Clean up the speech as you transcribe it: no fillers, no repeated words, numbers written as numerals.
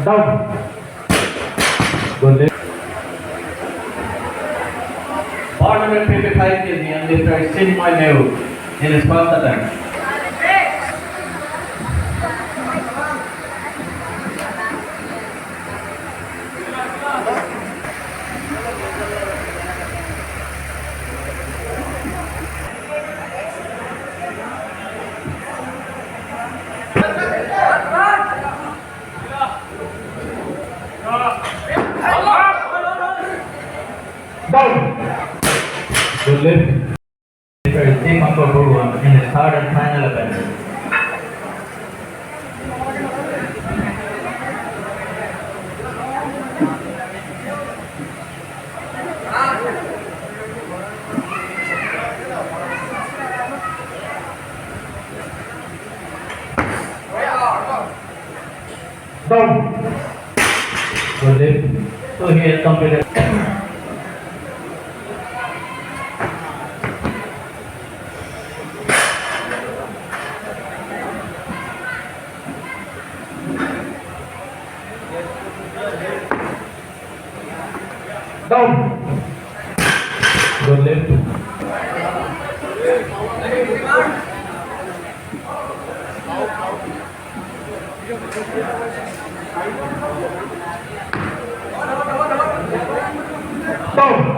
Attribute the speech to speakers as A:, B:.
A: Down. Good left. Ball number 55 is the unlifter Sinmoy Nehru in his first attempt. Down. Good lift. Team Uncle Bhuvan in his third and final attempt. Down. Good lift. So he has completed. Down. Good lift. Down.